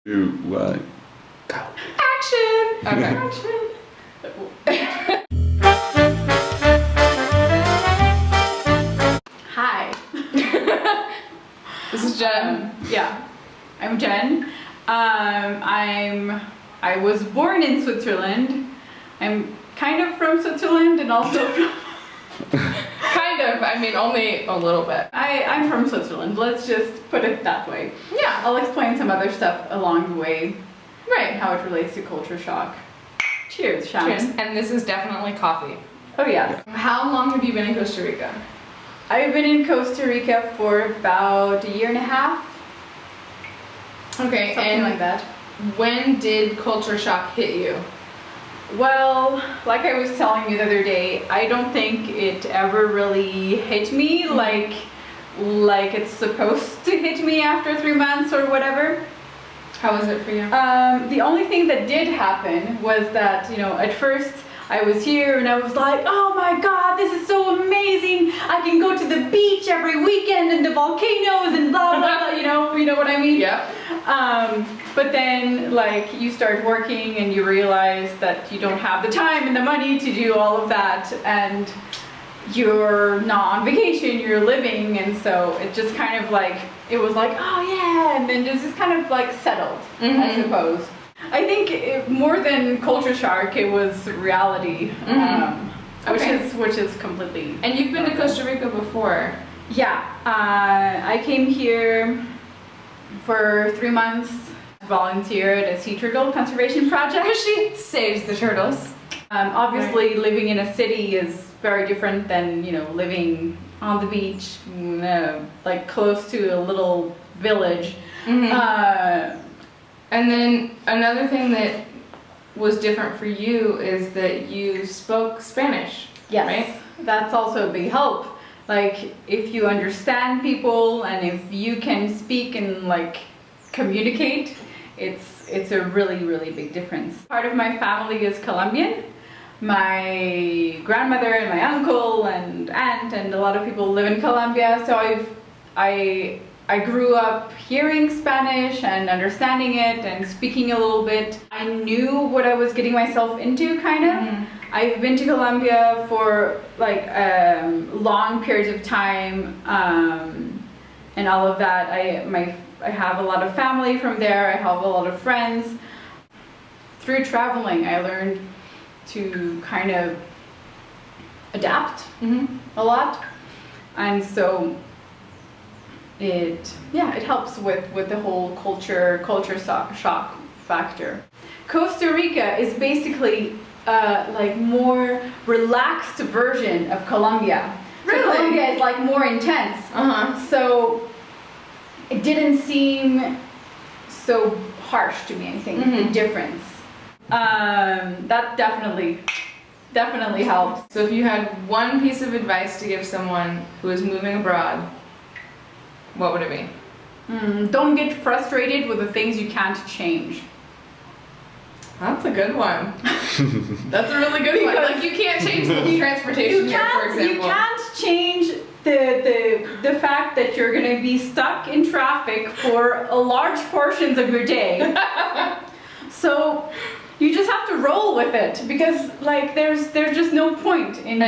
2, 1, go. Action! Okay. Hi. This is Jen. Yeah, I'm Jen. I was born in Switzerland. I'm kind of from Switzerland and also from Kind of, I mean, only a little bit. I'm from Switzerland. Let's just put it that way. Yeah. I'll explain some other stuff along the way, Right. how it relates to culture shock. Cheers, Shannon. Cheers. And this is definitely coffee. Oh yes. How long have you been in Costa Rica? I've been in Costa Rica for about a year and a half, Okay, something and like that. when did culture shock hit you? Well, like I was telling you the other day, I don't think it ever really hit me like it's supposed to hit me after 3 months or whatever. How was it for you? The only thing that did happen was that, at first I was here and I was like, oh my god, this is so amazing. I can go to the beach every weekend and the volcanoes and blah, blah, blah, you know what I mean? Yeah. But then, you start working and you realize that you don't have the time and the money to do all of that, and you're not on vacation, you're living, and so it just kind of it was like, oh yeah, and then just kind of settled, I suppose. I think more than culture shock, it was reality, Okay. which is completely. And you've been to Costa Rica before? Yeah, I came here for 3 months, volunteered at a sea turtle conservation project. Because she saves the turtles. Obviously, living in a city is very different than living on the beach, close to a little village. And then another thing that was different for you is that you spoke Spanish. Yes, Right? that's also a big help. If you understand people and if you can speak and communicate, it's a really, really big difference. Part of my family is Colombian. My grandmother and my uncle and aunt and a lot of people live in Colombia, so I grew up hearing Spanish and understanding it and speaking a little bit. I knew what I was getting myself into, kind of. I've been to Colombia for long periods of time, and all of that. I have a lot of family from there. I have a lot of friends. Through traveling, I learned to kind of adapt a lot, and so it helps with the whole culture shock factor. Costa Rica is basically more relaxed version of Colombia. Really? So Colombia is more intense. So it didn't seem so harsh to me, I think, the difference. That definitely helps. So if you had one piece of advice to give someone who is moving abroad, what would it be? Don't get frustrated with the things you can't change. That's a good one. That's a really good one. Because You can't change the transportation here, for example. You can't change the fact that you're going to be stuck in traffic for a large portions of your day. So you just have to roll with it, because there's just no point in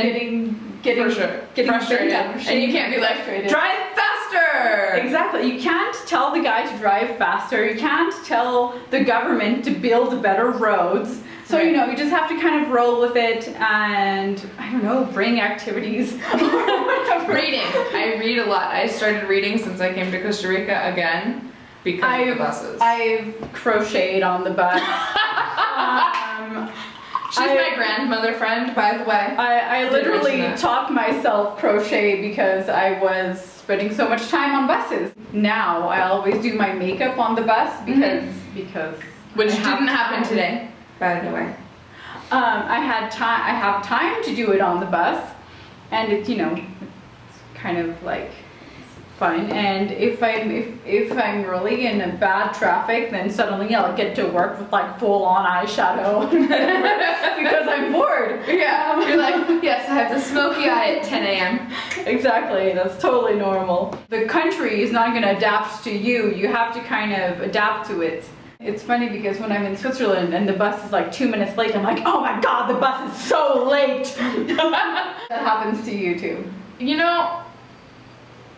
getting For sure. getting Frustrated. bent out of shape And you can't be like, frustrated. drive faster! Exactly. You can't tell the guy to drive faster. You can't tell the government to build better roads. So, Right. you just have to kind of roll with it and, I don't know, bring activities. Reading. I read a lot. I started reading since I came to Costa Rica again because of the buses. I've crocheted on the bus. She's my grandmother friend, by the way. I Did mention literally that. taught myself crochet because I was spending so much time on buses. Now I always do my makeup on the bus because Which I have didn't happen time. today, by the way. I have time to do it on the bus, and it's kind of fun. And if I'm really in a bad traffic, then suddenly I'll get to work with full on eyeshadow because I'm bored. Yeah, you're like, yes, I have the smoky eye at 10 a.m. Exactly, that's totally normal. The country is not going to adapt to you. You have to kind of adapt to it. It's funny because when I'm in Switzerland and the bus is like 2 minutes late, I'm like, oh my god, the bus is so late. That happens to you too. You know,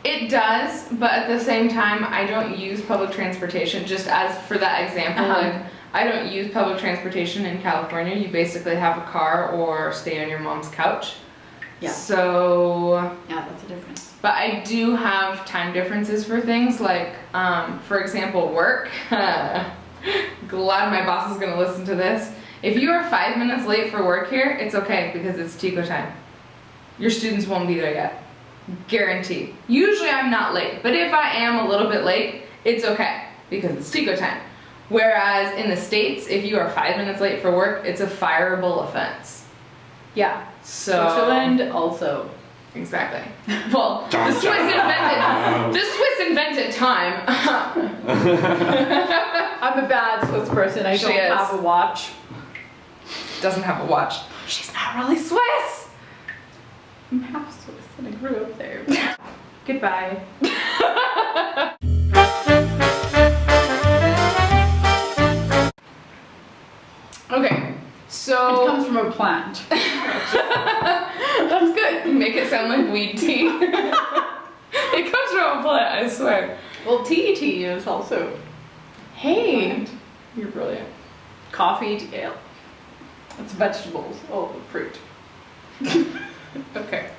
it does, but at the same time, I don't use public transportation. Just as for that example, like I don't use public transportation in California. You basically have a car or stay on your mom's couch. Yeah. So, Yeah, that's a difference. but I do have time differences for things like, for example, work. Glad my boss is gonna listen to this. If you are 5 minutes late for work here, it's okay because it's TICO time. Your students won't be there yet. Guaranteed. Usually I'm not late, but if I am a little bit late, it's okay because it's TICO time. Whereas in the States, if you are 5 minutes late for work, it's a fireable offense. Yeah. So Switzerland also. Exactly. Well, the Swiss invented time. I'm a bad Swiss person. I She don't is. have a watch. Doesn't have a watch. She's not really Swiss. I'm half Swiss and I grew up there. Goodbye. Okay, It so comes from a plant. that's good. You make it sound like weed tea. It comes from a plant, I swear. Well, tea is also Hey, you're brilliant. coffee, tea. It's vegetables, oh, fruit. Okay.